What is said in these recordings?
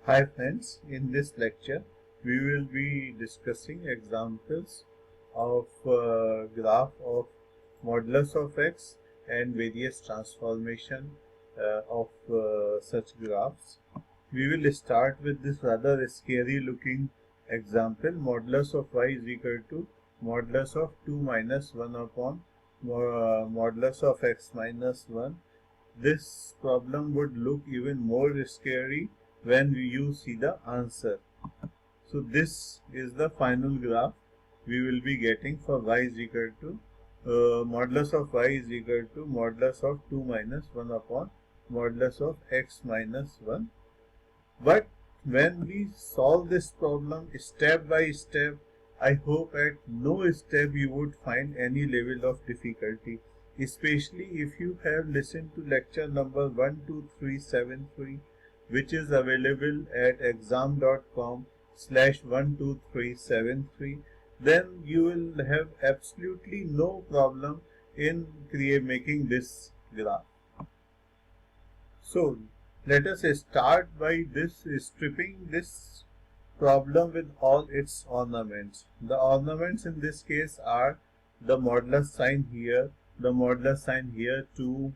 Hi friends, in this lecture we will be discussing examples of graph of modulus of x and various transformation of such graphs. We will start with this rather scary looking example. Modulus of y is equal to modulus of 2 minus 1 upon modulus of x minus 1. This problem would look even more scary when you see the answer. So this is the final graph we will be getting for y is equal to modulus of y is equal to modulus of 2 minus 1 upon modulus of x minus 1. But when we solve this problem step by step, I hope at no step you would find any level of difficulty, especially if you have listened to lecture number 12373, which is available at exam.com/12373. Then you will have absolutely no problem in making this graph. So let us start by stripping this problem with all its ornaments. The ornaments in this case are the modulus sign here, the modulus sign here 2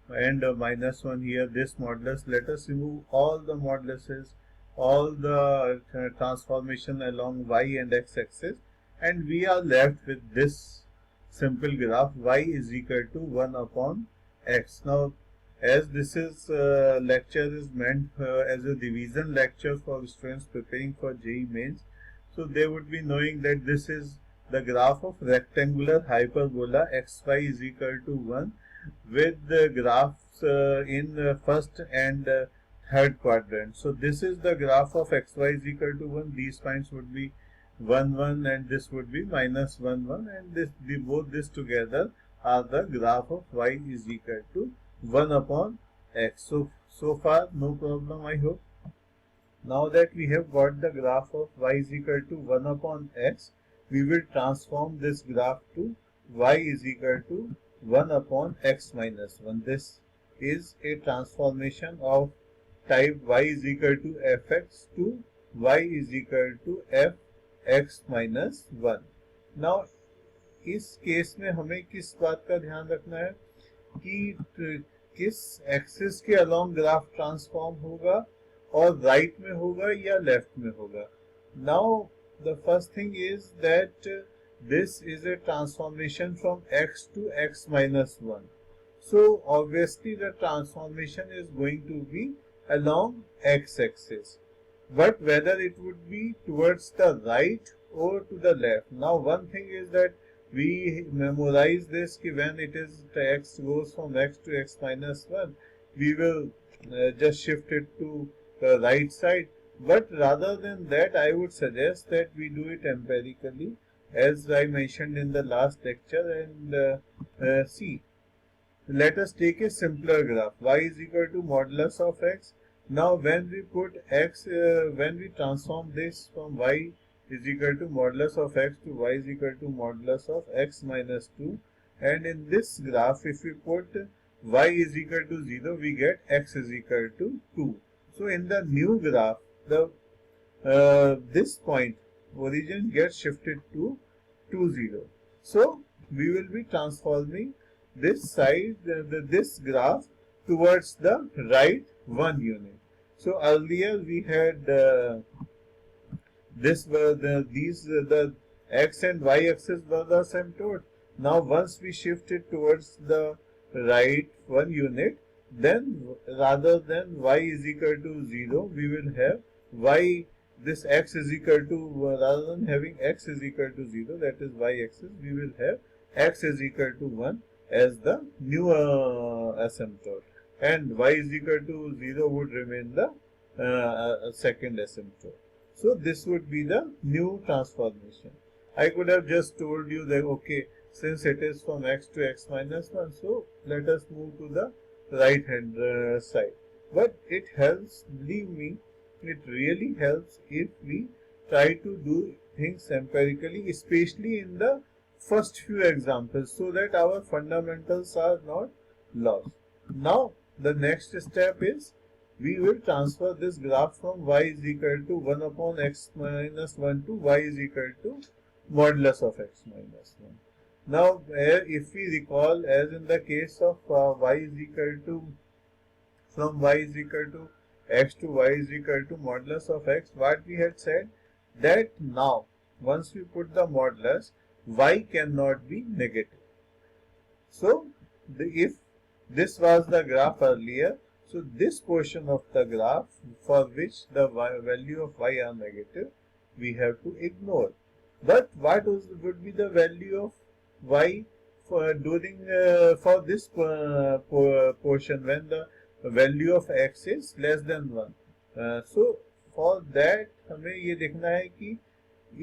and a minus 1 here, this modulus. Let us remove all the moduluses, all the transformation along y and x axis, and we are left with this simple graph y is equal to 1 upon x. Now as this is lecture is meant as a revision lecture for students preparing for JEE mains, so they would be knowing that this is the graph of rectangular hyperbola xy is equal to 1 with the graphs in first and third quadrant. So this is the graph of xy is equal to 1. These points would be 1 1 and this would be minus 1 1, and both this together are the graph of y is equal to 1 upon x. So far no problem, I hope. Now that we have got the graph of y is equal to 1 upon x, we will transform this graph to y is equal to 1 upon x minus 1. This is a transformation of type y is equal to fx to y is equal to fx minus 1. Now इस case में हमें किस बात का ध्यान रखना है कि किस एक्सिस के अलोंग ग्राफ ट्रांसफॉर्म होगा और राइट में होगा या लेफ्ट में होगा. Now the first thing is that this is a transformation from x to x minus 1. So obviously the transformation is going to be along x axis. But whether it would be towards the right or to the left. Now one thing is that we memorize this कि when it is the x goes from x to x minus 1, we will just shift it to the right side. But rather than that, I would suggest that we do it empirically, as I mentioned in the last lecture, and see. Let us take a simpler graph. Y is equal to modulus of x. Now when we put x, when we transform this from y is equal to modulus of x to y is equal to modulus of x minus 2, and in this graph if we put y is equal to 0, we get x is equal to 2. So in the new graph, the this point origin gets shifted to 2 0. So we will be transforming this side, this graph towards the right 1 unit. So earlier we had this were the x and y axis were the asymptote. Now once we shift it towards the right 1 unit, then rather than y is equal to 0, we will have y, this x is equal to, rather than having x is equal to 0, that is y axis, we will have x is equal to 1 as the new asymptote, and y is equal to 0 would remain the second asymptote. So this would be the new transformation. I could have just told you that okay, since it is from x to x minus 1, so let us move to the right hand side. But it helps, believe me, it really helps if we try to do things empirically, especially in the first few examples, so that our fundamentals are not lost. Now the next step is we will transfer this graph from y is equal to 1 upon x minus 1 to y is equal to modulus of x minus 1. Now, if we recall, as in the case of y is equal to, from y is equal to x to y is equal to modulus of x, what we had said, that now, once we put the modulus, y cannot be negative. So, if this was the graph earlier, so this portion of the graph for which the value of y are negative, we have to ignore. But what would be the value of y for during for this portion when the value of x is less than 1? So for that हमें ये देखना है कि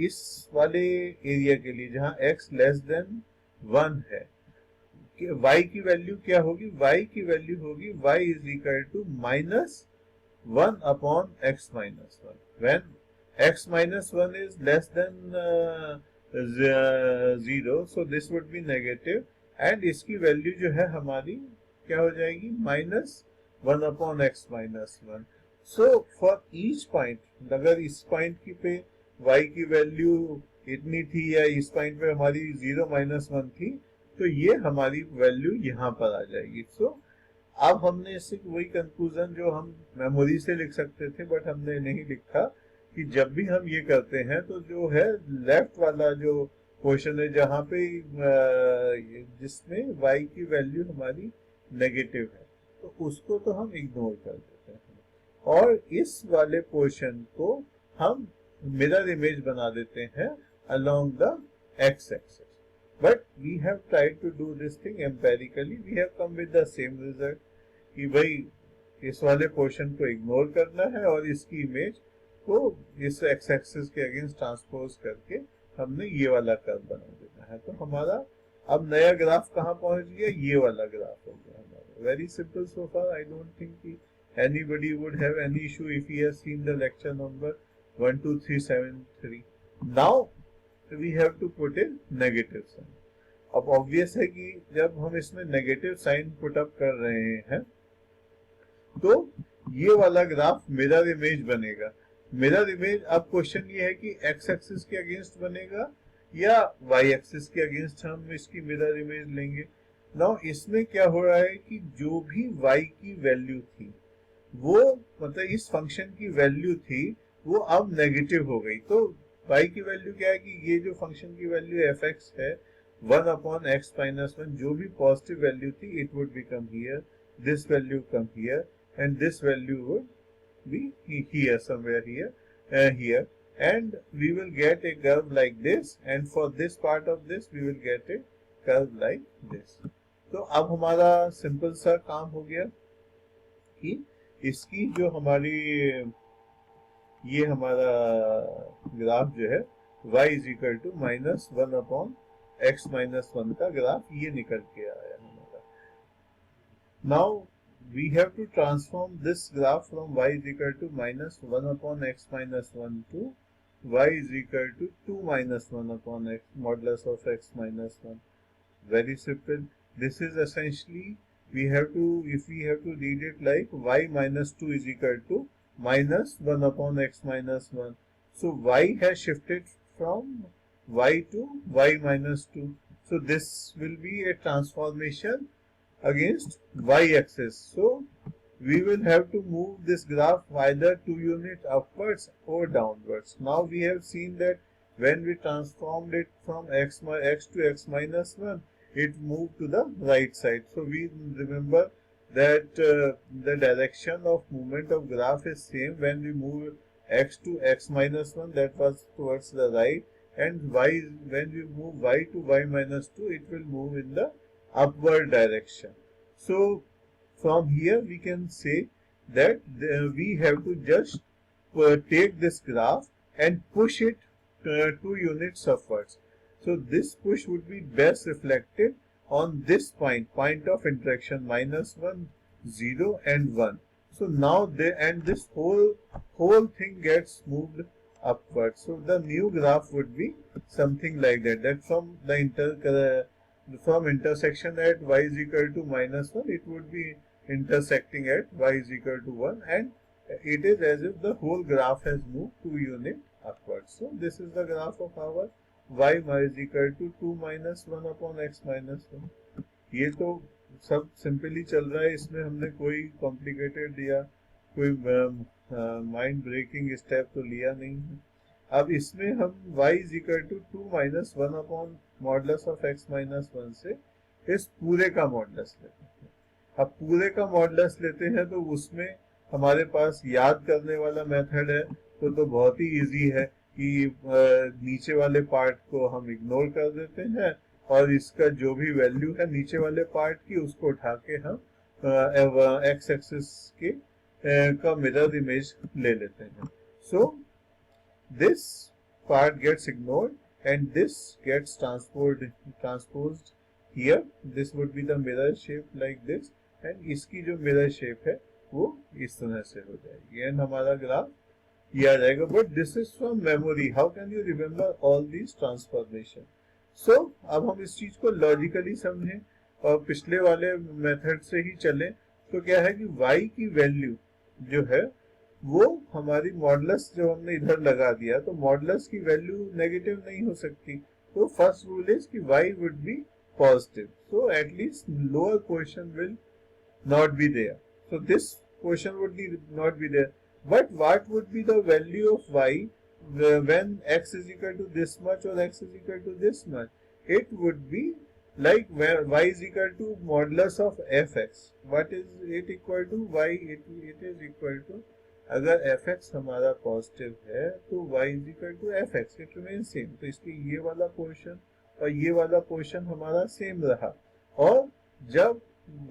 इस वाले area के लिए जहाँ x लेस देन 1 है, y की वैल्यू क्या होगी? y की वैल्यू होगी y is equal to minus 1 upon x minus 1 when x minus 1 is less than 0, so this would be negative, and इसकी वैल्यू जो है हमारी क्या हो जाएगी? Minus 1 upon x minus 1. So for each point, अगर इस पॉइंट की पे y की वैल्यू इतनी थी या इस पॉइंट पे हमारी 0 माइनस 1 थी, तो ये हमारी वैल्यू यहाँ पर आ जाएगी. सो अब हमने इससे वही कंक्लूजन जो हम मेमोरी से लिख सकते थे बट हमने नहीं लिखा, कि जब भी हम ये करते हैं तो जो है लेफ्ट वाला जो पोर्शन है जहाँ पे जिसमें y की वैल्यू हमारी नेगेटिव है, तो उसको तो हम इग्नोर कर देते हैं और इस वाले पोर्शन को हम मिरर इमेज बना देते हैं along the x axis. But we have tried to do this thing empirically. We have come with the same result कि भाई इस वाले पोर्शन को इग्नोर करना है और इसकी इमेज को इस एक्स एक्सिस के अगेंस्ट ट्रांसपोज करके हमने ये वाला कर्व बना देना है. तो हमारा अब नया ग्राफ कहाँ पहुंच गया? ये वाला ग्राफ हो गया हमारा. Very simple so far. I don't think कि anybody would have any issue if he has seen the lecture number 1 2 3 7 3. Now we have to put a negative sign. अब ऑब्वियस है कि जब हम इसमें नेगेटिव साइन पुट अप कर रहे हैं तो ये वाला ग्राफ मिरर इमेज बनेगा. मिरर इमेज, अब क्वेश्चन ये है कि एक्स एक्सिस के अगेंस्ट बनेगा या वाई एक्सिस के अगेंस्ट हम इसकी मिरर इमेज लेंगे. नाउ इसमें क्या हो रहा है कि जो भी वाई की वैल्यू थी वो मतलब इस फंक्शन की वैल्यू थी वो अब नेगेटिव हो गई. तो y की वैल्यू क्या है कि ये जो फंक्शन की वैल्यू एफ एक्स है 1 अपॉन एक्स माइनस 1, जो भी पॉजिटिव वैल्यू थी it would become here, this value come here and this value would be here somewhere here and we will get a curve like this, and for this part of this we will get a curve like this. तो अब हमारा simple सा काम हो गया कि इसकी जो हमारी ये हमारा ग्राफ जो है y is equal to minus 1 upon x minus 1 का ग्राफ ये निकल के आया हमारा. Now we have to transform this graph from y is equal to minus 1 upon x minus 1 to y is equal to 2 minus 1 upon x modulus of x minus 1. Very simple. This is essentially we have to, if we have to read it like y minus 2 is equal to minus 1 upon x minus 1. So y has shifted from y to y minus 2. So this will be a transformation against y-axis. So we will have to move this graph either 2 units upwards or downwards. Now we have seen that when we transformed it from x to x minus 1, it moved to the right side. So we remember that the direction of movement of graph is same when we move x to x minus 1, that was towards the right, and y, when we move y to y minus 2, it will move in the upward direction. So from here we can say that we have to just take this graph and push it 2 units upwards. So this push would be best reflected on this point of interaction minus 1, 0 and 1. So now this whole thing gets moved upwards. So the new graph would be something like that. That from the from intersection at y is equal to minus 1, it would be intersecting at y is equal to 1, and it is as if the whole graph has moved 2 unit upwards. So this is the graph of our y is equal to 2 minus 1 upon x minus 1. ये तो सब simply चल रहा है, इसमें हमने कोई complicated या कोई माइंड ब्रेकिंग स्टेप तो लिया नहीं है। अब इसमें हम y is equal to 2 minus 1 upon modulus of x minus 1 से इस पूरे का मॉडुलस लेते हैं। अब पूरे का मॉडुलस लेते हैं तो उसमें हमारे पास याद करने वाला मेथड है तो बहुत ही इजी है कि नीचे वाले पार्ट को हम इग्नोर कर देते हैं और इसका जो भी वैल्यू है नीचे वाले पार्ट की उसको उठा के हम एक्स एक्सिस के का मिरर इमेज ले लेते हैं। So this part gets ignored and this gets transposed here. This would be the mirror shape like this, and इसकी जो मिरर शेप है वो इस तरह से हो जाएगी एंड हमारा ग्राफ ये आ जाएगा। But this is from memory, how can you remember all these transformation? So अब हम इस चीज को लॉजिकली समझें और पिछले वाले मेथड से ही चलें तो क्या है कि y की वैल्यू जो है वो हमारी मॉडुलस जो हमने इधर लगा दिया तो मॉडुलस की वैल्यू नेगेटिव नहीं हो सकती। तो फर्स्ट रूल इज कि y would be positive, so at least lower portion will not be there. So this portion would not be there. But what would be the value of y when x is equal to this much or x is equal to this much? It would be like where y is equal to modulus of fx. What is it equal to? Y it is equal to, अगर fx हमारा positive है तो y is equal to fx. It remains same. तो इसलिए ये वाला portion और ये वाला पोर्शन हमारा सेम रहा। और जब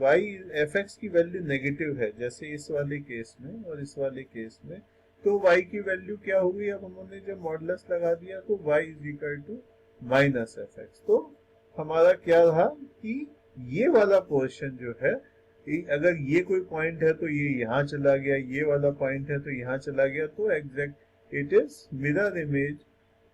y fx की वैल्यू नेगेटिव है जैसे इस वाले केस में और इस वाले केस में, तो y की वैल्यू क्या होगी? अब हमने जब मॉडुलस लगा दिया तो y is equal to minus fx। तो हमारा क्या रहा कि ये वाला पोर्शन जो है, अगर ये कोई पॉइंट है तो ये यहाँ चला गया, ये वाला पॉइंट है तो यहाँ चला गया, तो exact it is mirror image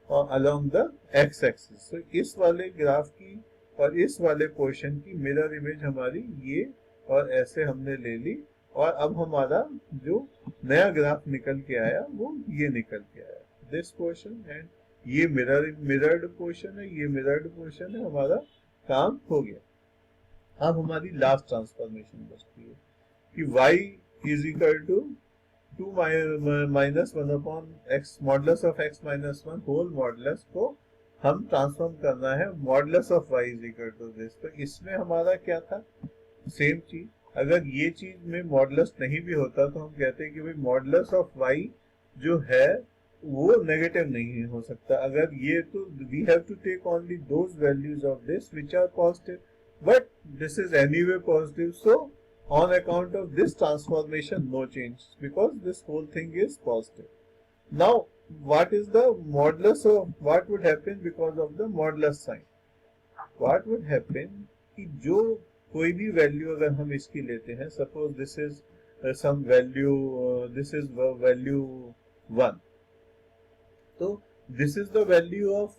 along the x axis. तो इस वाले ग्राफ की और इस वाले पोर्शन की मिरर इमेज हमारी ये और ऐसे हमने ले ली, और अब हमारा जो नया ग्राफ निकल के आया वो ये निकल के आया, दिस पोर्शन, एंड ये मिरर्ड पोर्शन है, ये मिरर्ड पोर्शन है, हमारा काम हो गया। अब हमारी लास्ट ट्रांसफॉर्मेशन बचती है कि y is equal to 2 minus 1 upon x modulus of x minus 1 whole modulus को हम ट्रांसफॉर्म करना है modulus of y is equal to this. तो इसमें हमारा क्या था? सेम चीज। अगर ये चीज में मॉडुलस नहीं भी होता तो हम कहते हैं कि भाई मॉडुलस ऑफ y जो है वो नेगेटिव नहीं हो सकता। अगर ये तो we have to take only those values of this which are positive, but this is anyway positive, so on account of this transformation no change because this whole thing is positive. Now what is the modulus of what would happen because of the modulus sign? What would happen कि जो कोई भी value अगर हम इसकी लेते हैं, suppose this is some value, this is value 1, तो this is the value of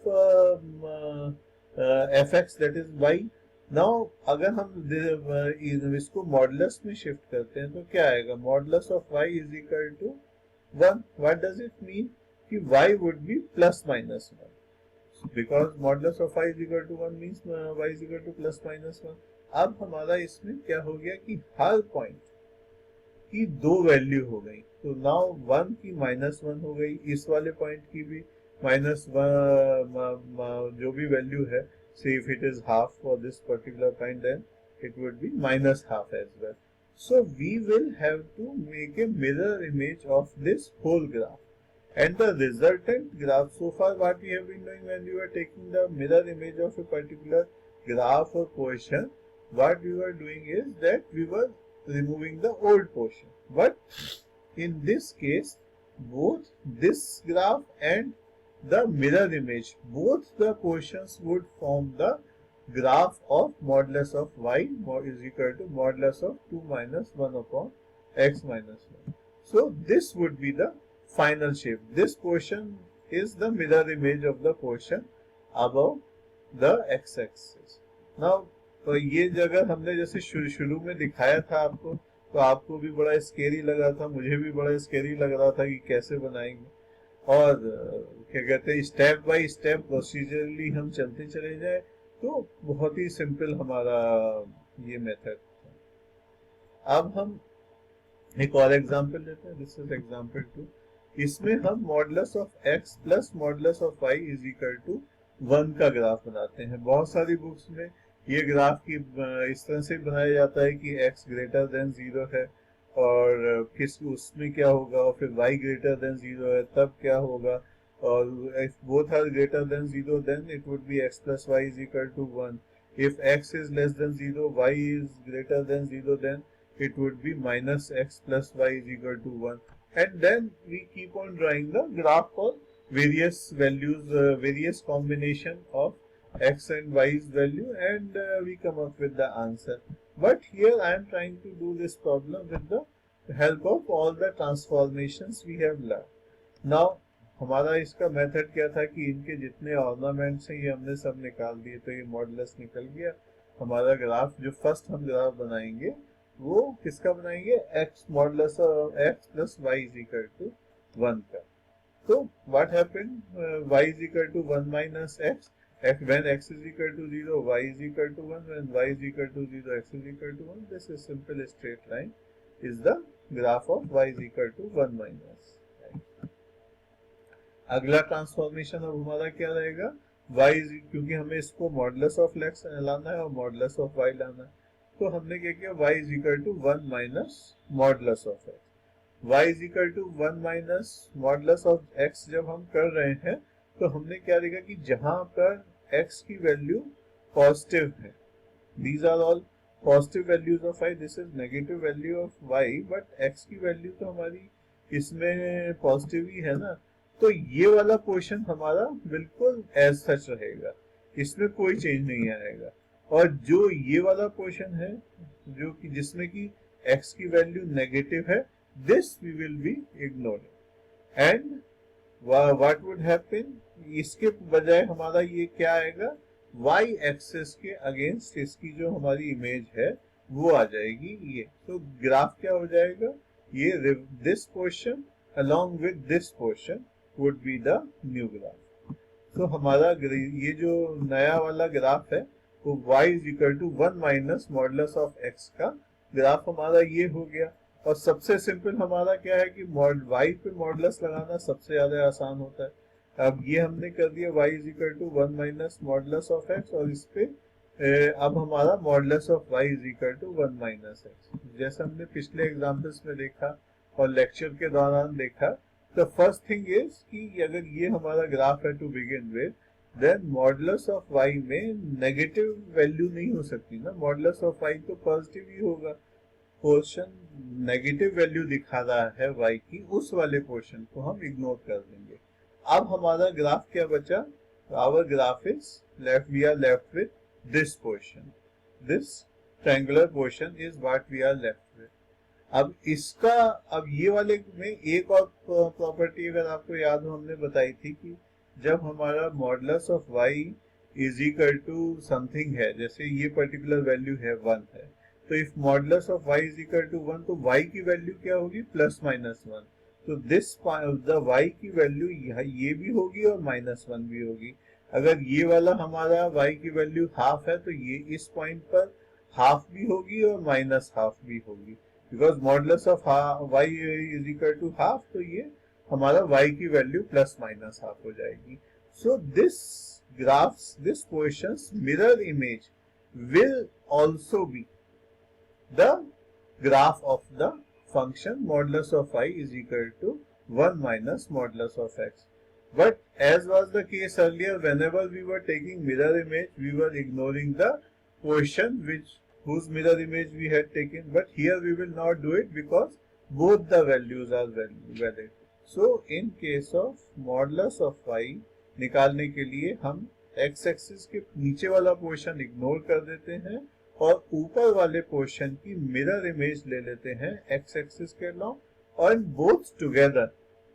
fx that is y। Now अगर हम इसको मॉडुलस में शिफ्ट करते हैं तो क्या आएगा? Modulus of y is equal to 1। What does it mean? कि y would be plus minus 1 because modulus of y is equal to 1 means y is equal to plus minus 1। अब हमारा इसमें क्या हो गया कि हर पॉइंट की दो वैल्यू हो गई, तो नाउ 1 की माइनस 1 हो गई, इस वाले पॉइंट की भी माइनस 1 जो भी वैल्यू है, say if it is half for this particular point then it would be minus half as well। So we will have to make a mirror image of this whole graph. And the resultant graph, so far what we have been doing when we were taking the mirror image of a particular graph or portion, what we were doing is that we were removing the old portion. But in this case, both this graph and the mirror image, both the portions would form the graph of modulus of y is equal to modulus of 2 minus 1 upon x minus 1. So this would be the final shape. This portion is the mirror image of the portion above the x axis. Now तो ये जगह हमने जैसे शुरू में दिखाया था आपको तो आपको भी बड़ा स्केरी लगा था, मुझे भी बड़ा स्केरी लग रहा था कि कैसे बनाएंगे। और क्या कहते हैं, स्टेप बाय स्टेप प्रोसीजरली हम चलते चले जाए तो बहुत ही सिंपल हमारा ये मेथड। अब हम एक और एग्जांपल लेते हैं, दिस इज एग्जांपल 2। इसमें हम modulus of x plus modulus of y is equal to 1 का ग्राफ बनाते हैं। बहुत सारी बुक्स में ये ग्राफ की इस तरह से बनाया जाता है कि x ग्रेटर देन 0 है और किस उसमें क्या होगा, और फिर y ग्रेटर देन 0 है तब क्या होगा, और if both are greater than 0 then it would be x plus y is equal to 1. If x is less than 0, y is greater than 0, then it would be minus x plus y is equal to 1. And then we keep on drawing the graph for various values, various combination of x and y's value, and we come up with the answer. But here I am trying to do this problem with the help of all the transformations we have learned. Now हमारा इसका method क्या था कि इनके जितने ornaments हैं ये हमने सब निकाल दिए, तो ये मॉडुलस निकल गया। हमारा ग्राफ जो फर्स्ट हम ग्राफ बनाएंगे वो किसका बनाएंगे, x modulus x plus Y is equal to 1 का। तो what happened, y is equal to 1 minus x, when x is equal to 0 y is equal to 1, when y is equal to 0 x is equal to 1. This is simple straight line is the graph of y is equal to 1 minus। अगला transformation अब हमारा क्या रहेगा, y क्योंकि हमें इसको modulus of x लाना है और मॉडुलस ऑफ y लाना है, तो हमने क्या किया, y is equal to 1 minus modulus of x। y is equal to 1 minus modulus of x जब हम कर रहे हैं तो हमने क्या देखा कि जहां पर x की वैल्यू पॉजिटिव है, these are all positive values of y, this is negative value of y, but x की वैल्यू तो हमारी इसमें पॉजिटिव ही है ना, तो ये वाला पोर्शन हमारा बिल्कुल एज सच रहेगा, इसमें कोई चेंज नहीं आएगा। और जो ये वाला पोर्शन है जो कि जिसमें कि x की वैल्यू नेगेटिव है, this we will be ignoring. And what would happen, इसके बजाय हमारा ये क्या आएगा, y एक्सिस के अगेंस्ट इसकी जो हमारी इमेज है वो आ जाएगी ये। तो ग्राफ क्या हो जाएगा, ये this portion along with this portion would be the new graph। तो हमारा ये जो नया वाला ग्राफ है वो y is equal to 1 minus modulus of x का ग्राफ हमारा ये हो गया। और सबसे सिंपल हमारा क्या है कि y पे मॉडुलस लगाना सबसे ज्यादा आसान होता है। अब ये हमने कर दिया y is equal to 1 minus modulus of x, और इस पे अब हमारा modulus of y is equal to 1 minus x, जैसे हमने पिछले एग्जाम्पल्स में देखा और लेक्चर के दौरान देखा। द फर्स्ट थिंग इज कि अगर ये हमारा ग्राफ है to begin with, then modulus of y में नेगेटिव वैल्यू नहीं हो सकती ना, मॉडुलस ऑफ y तो पॉजिटिव ही होगा। पोर्शन नेगेटिव वैल्यू दिखा रहा है y की, उस वाले पोर्शन को हम इग्नोर कर देंगे। अब हमारा ग्राफ क्या बचा, our graph is left, we are left with this portion, this triangular portion is what we are left with. अब इसका, अब ये वाले में एक और प्रॉपर्टी अगर आपको याद हो हमने बताई थी कि जब हमारा modulus of y is equal to something है, जैसे ये पर्टिकुलर वैल्यू है 1 है, तो if modulus of y is equal to 1 तो y की वैल्यू क्या होगी, प्लस माइनस 1। तो दिस द y की वैल्यू ये भी होगी और माइनस 1 भी होगी। अगर ये वाला हमारा y की वैल्यू हाफ है तो ये इस पॉइंट पर हाफ भी होगी और माइनस हाफ भी होगी, because modulus of y is equal to half, तो ये हमारा y की वैल्यू प्लस माइनस हाफ हो जाएगी। So this graphs, this portions mirror image will also be the graph of the function modulus of y is equal to 1 minus modulus of x. But as was the case earlier, whenever we were taking mirror image, we were ignoring the portion whose mirror image we had taken. But here we will not do it because both the values are valid. So in case of modulus of y निकालने के लिए हम x axis के नीचे वाला portion ignore कर देते हैं और ऊपर वाले पोर्शन की मिरर इमेज ले लेते हैं x एक्सिस के लॉन्ग, और both together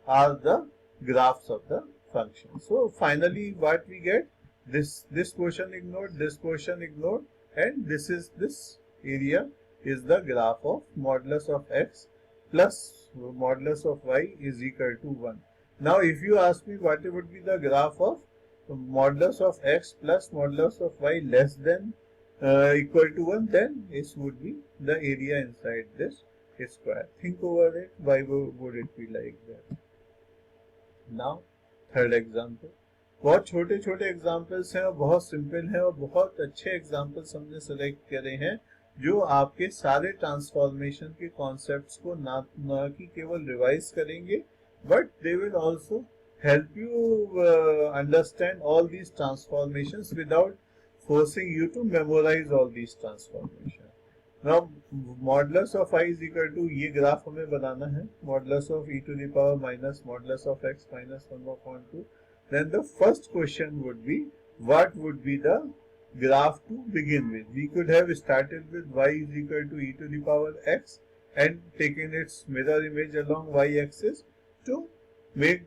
are the graphs of the function. So finally what we get, this portion ignored, this portion ignored, and this is this area is the graph of modulus of x plus modulus of y is equal to 1. Now if you ask me what would be the graph of modulus of x plus modulus of y less than equal to 1, then it would be the area inside this square. Think over it, why would it be like that? Now third example, बहुत छोटे छोटे examples हैं और बहुत simple हैं और बहुत अच्छे एग्जाम्पल्स हमने सेलेक्ट करे हैं जो आपके सारे ट्रांसफॉर्मेशन के कॉन्सेप्ट्स को ना कि केवल रिवाइज करेंगे but they will also help you understand all these transformations without forcing you to memorize all these transformations. Now modulus of I is equal to, ये ग्राफ हमें बनाना है, modulus of e to the power minus modulus of x minus 1/2. Then the first question would be, what would be the graph to begin with? We could have started with y is equal to e to the power x and taken its mirror image along y-axis to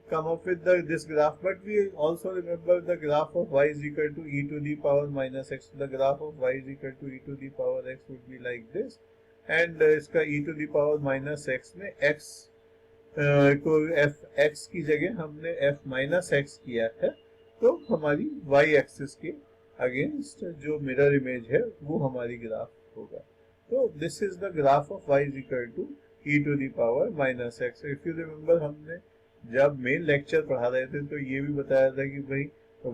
come up with this graph, but we also remember the graph of y is equal to e to the power minus x. The graph of y is equal to e to the power x would be like this, and इसका e to the power minus x में x को f x की जगह हमने f minus x किया है, तो हमारी y एक्सिस के अगेंस्ट जो मिरर इमेज है वो हमारी ग्राफ होगा. तो this is the graph of y is equal to e to the power minus x. If you remember हमने जब मेन लेक्चर पढ़ा रहे थे तो ये भी बताया था कि भाई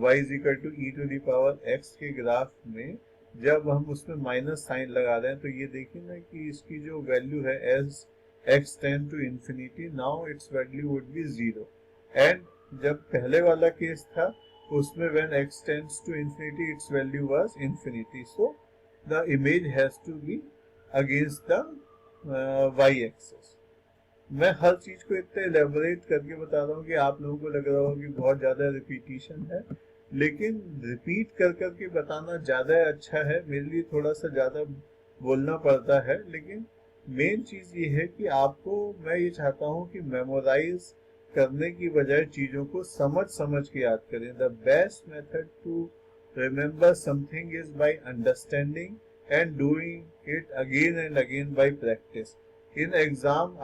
y is equal to e to the power x के ग्राफ में जब हम उसमें माइनस साइन लगा रहे हैं तो ये देखिए ना कि इसकी जो वैल्यू है as x tend to infinity, now its value would be 0. And जब पहले वाला केस था उसमें when x tends to infinity its value was infinity. So the image has to be against the y axis. मैं हर चीज को इतना एलेबोरेट करके बता रहा हूँ कि आप लोगों को लग रहा हो कि बहुत ज्यादा रिपीटिशन है, लेकिन रिपीट कर करके बताना ज्यादा अच्छा है. मेरे लिए थोड़ा सा ज्यादा बोलना पड़ता है, लेकिन मेन चीज ये है कि आपको, मैं ये चाहता हूँ कि मेमोराइज करने की बजाय चीजों को समझ समझ के याद करें. The best method to remember something is by understanding and doing it again and again by practice. In exam,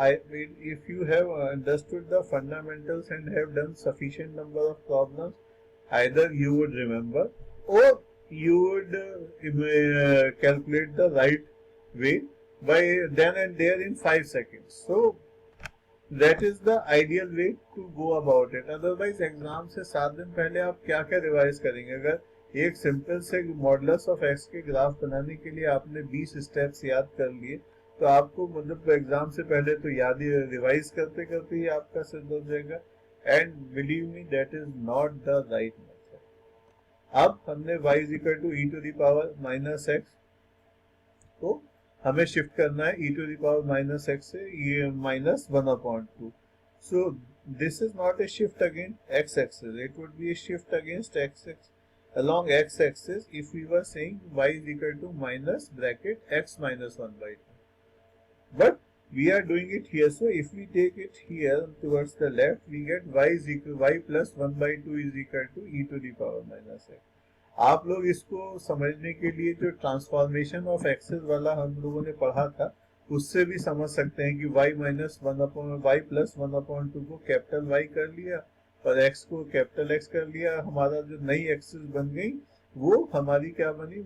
if you have understood the fundamentals and have done sufficient number of problems, either you would remember or you would calculate the right way by then and there in 5 seconds. So that is the ideal way to go about it. Otherwise exam से 7 दिन पहले आप क्या क्या revise करेंगे? अगर एक simple से मॉडुलस ऑफ एक्स के ग्राफ बनाने के लिए आपने 20 स्टेप्स याद कर लिए तो आपको मतलब एग्जाम से पहले तो याद ही, रिवाइज करते करते ही आपका सिर दर्द जाएगा. And believe me that is not the right method. अब हमने y is equal to e to the power minus x, तो हमें शिफ्ट करना है e to the power minus x से minus 1/2. So this is not a shift against x axis, it would be a shift against x along x axis if we were saying y is equal to minus bracket x minus 1/2. But we are doing it here, so if we take it here towards the left, we get y plus 1/2 is equal to e to the power minus x. आप लोग इसको समझने के लिए जो transformation of access वाला हम लोगों ने पढ़ा था उससे भी समझ सकते हैं कि y माइनस y प्लस 1/2 को कैपिटल y कर लिया और x को कैपिटल x कर लिया. हमारा जो नई एक्सेस बन गई वो हमारी क्या बनी,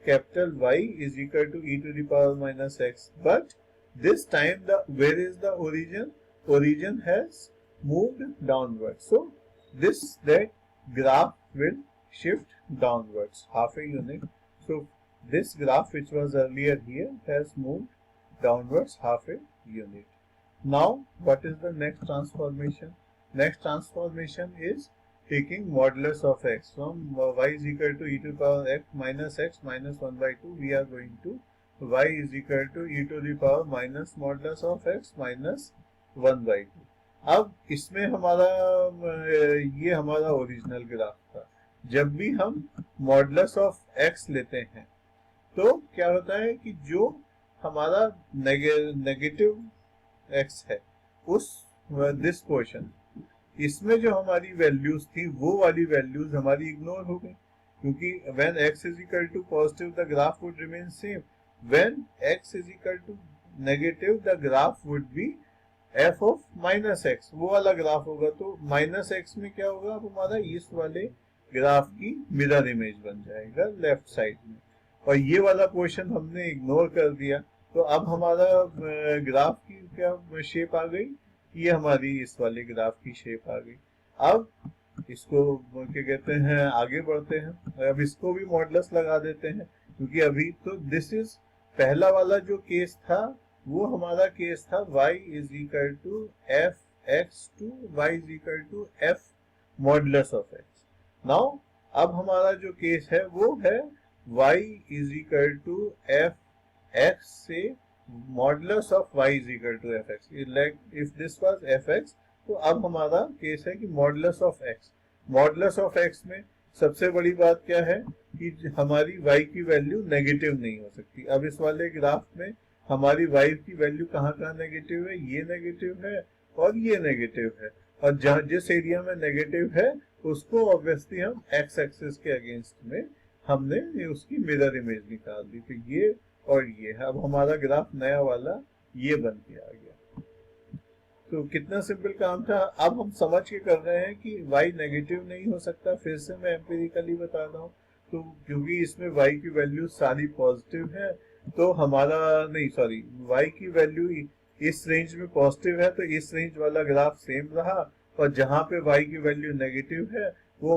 capital y is equal to e to the power minus x. But this time where is the origin? Origin has moved downwards, so that graph will shift downwards half a unit. So this graph which was earlier here has moved downwards half a unit. Now what is the next transformation? Next transformation is taking modulus of x from y is equal to e to the power x minus 1/2. We are going to y is equal to e to the power minus modulus of x minus 1/2. अब इसमें हमारा ये हमारा original graph था. जब भी हम modulus of x लेते हैं तो क्या होता है कि जो हमारा नेगेटिव x है उस दिस पोर्शन, इसमें जो हमारी वैल्यूज थी वो वाली वैल्यूज हमारी इग्नोर हो गई, क्योंकि when x is equal to positive the graph would remain same. when x is equal to negative the graph would be f of minus x, वो वाला ग्राफ होगा। तो माइनस एक्स में क्या होगा, अब हमारा इस वाले ग्राफ की मिरर इमेज बन जाएगा लेफ्ट साइड में, और ये वाला पोर्शन हमने इग्नोर कर दिया। तो अब हमारा ग्राफ की क्या शेप आ गई, ये हमारी इस वाले ग्राफ की शेप आ गई। अब इसको क्या कहते हैं, आगे बढ़ते हैं, अब इसको भी मॉडुलस लगा देते हैं, क्योंकि अभी तो दिस इज पहला वाला जो केस था वो हमारा केस था y is equal to f x to y is equal to f modulus of x। Now अब हमारा जो केस है वो है y is equal to f x से modulus of y is equal to f x. Like if this was f x, तो अब हमारा केस है कि modulus of x। Modulus of x में सबसे बड़ी बात क्या है कि हमारी y की वैल्यू नेगेटिव नहीं हो सकती। अब इस वाले ग्राफ में हमारी y की वैल्यू कहाँ कहाँ नेगेटिव है, ये नेगेटिव है और ये नेगेटिव है, और जहाँ जिस एरिया में नेगेटिव है उसको ऑब्वियसली हम x एक्सिस के अगेंस्ट में हमने उसकी मिरर इमेज निकाल दी। तो ये और ये है, अब हमारा ग्राफ नया वाला ये बन के आ गया। तो कितना सिंपल काम था। अब हम समझ के कर रहे हैं कि y नेगेटिव नहीं हो सकता, फिर से मैं एम्पिरिकली बता रहा हूँ। तो क्योंकि इसमें y की वैल्यू सारी पॉजिटिव है, तो हमारा नहीं सॉरी y की वैल्यू इस रेंज में पॉजिटिव है, तो इस रेंज वाला ग्राफ सेम रहा, और जहां पे y की वैल्यू नेगेटिव है वो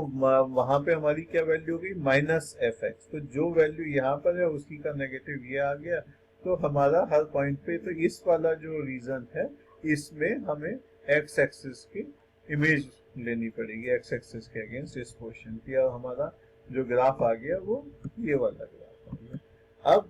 वहां पे हमारी क्या वैल्यू होगी, माइनस एफ एक्स। तो जो वैल्यू यहाँ पर है उसी का नेगेटिव ये आ गया। तो हमारा हर पॉइंट पे, तो इस वाला जो रीजन है इसमें हमें एक्स एक्सिस की इमेज लेनी पड़ेगी, एक्स एक्सिस के अगेंस्ट इस पोर्शन की, और हमारा जो ग्राफ आ गया वो ये वाला ग्राफ आ गया। अब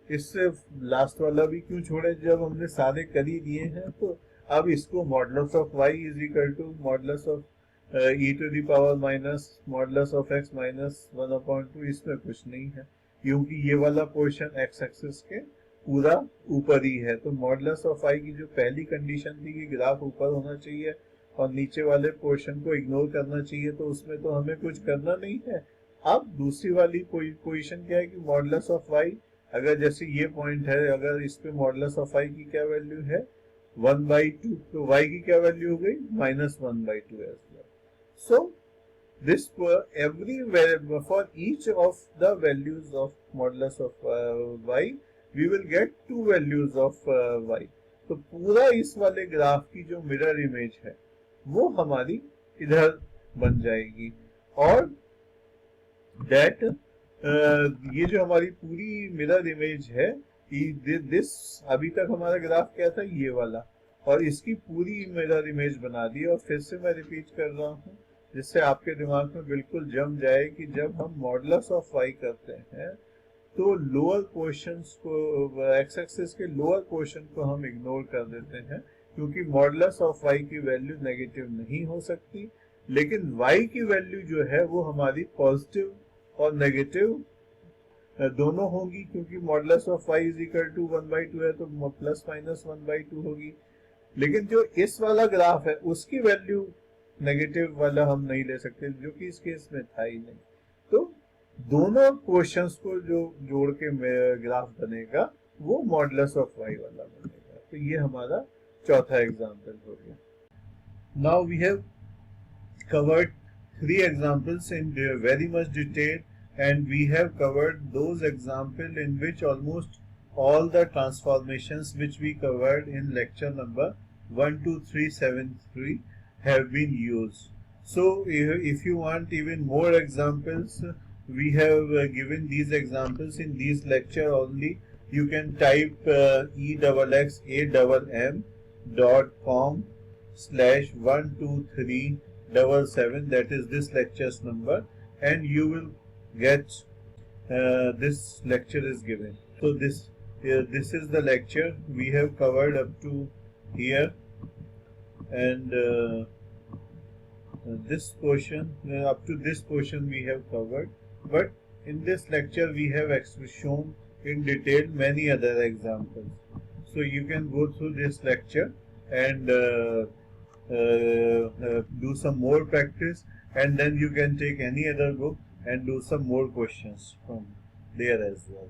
इससे लास्ट वाला भी क्यों छोड़े, जब हमने सारे कर ही दिए हैं। तो अब इसको modulus of y is equal to modulus of e to the power minus modulus of x minus 1/2, इसमें कुछ नहीं है क्योंकि ये वाला पोर्शन x एक्सिस के पूरा ऊपर ही है। तो मॉडुलस ऑफ y की जो पहली कंडीशन थी कि ग्राफ ऊपर होना चाहिए और नीचे वाले पोर्शन को इग्नोर करना चाहिए, तो उसमें तो हमें कुछ करना नहीं है। अब दूसरी वाली पोजीशन क्या है कि मॉडुलस ऑफ y, अगर जैसे ये पॉइंट है, अगर इस पे मॉडुलस ऑफ y की क्या वैल्यू है 1/2, तो y की क्या वैल्यू हो गई minus 1/2 as well. So this for each of the values of modulus of y we will get two values of y। तो पूरा इस वाले ग्राफ की जो मिरर इमेज है वो हमारी इधर बन जाएगी, और दैट ये जो हमारी पूरी मिरर इमेज है, दिस अभी तक हमारा ग्राफ क्या था, ये वाला, और इसकी पूरी मिरर इमेज बना दी। और फिर से मैं रिपीट कर रहा हूँ जिससे आपके दिमाग में बिल्कुल जम जाए कि जब हम मॉडुलस ऑफ y करते हैं तो लोअर पोर्शंस को, एक्स एक्सिस के लोअर पोर्शन को हम इग्नोर कर देते हैं, क्योंकि मॉडुलस ऑफ y की वैल्यू नेगेटिव नहीं हो सकती, लेकिन y की वैल्यू जो है वो हमारी पॉजिटिव और नेगेटिव दोनों होगी, क्योंकि modulus of y is equal to 1/2 है, तो प्लस माइनस 1/2 होगी। लेकिन जो इस वाला ग्राफ है उसकी वैल्यू नेगेटिव वाला हम नहीं ले सकते, जो कि इस केस में था ही नहीं। तो दोनों क्वेश्चंस को जो जोड़ के ग्राफ बनेगा वो मॉडुलस ऑफ y वाला बनेगा। तो ये हमारा चौथा एग्जांपल हो गया। Now we have covered 3 examples in very much detail, and we have covered those examples in which almost all the transformations which we covered in lecture number 12373 have been used. So if you want even more examples, we have given these examples in these lecture only. You can type exxampletop.com/12377, that is this lecture's number, and you will get this lecture is given. So this is the lecture we have covered up to here, and this portion, up to this portion we have covered, but in this lecture we have shown in detail many other examples. So you can go through this lecture and do some more practice, and then you can take any other book and do some more questions from there as well.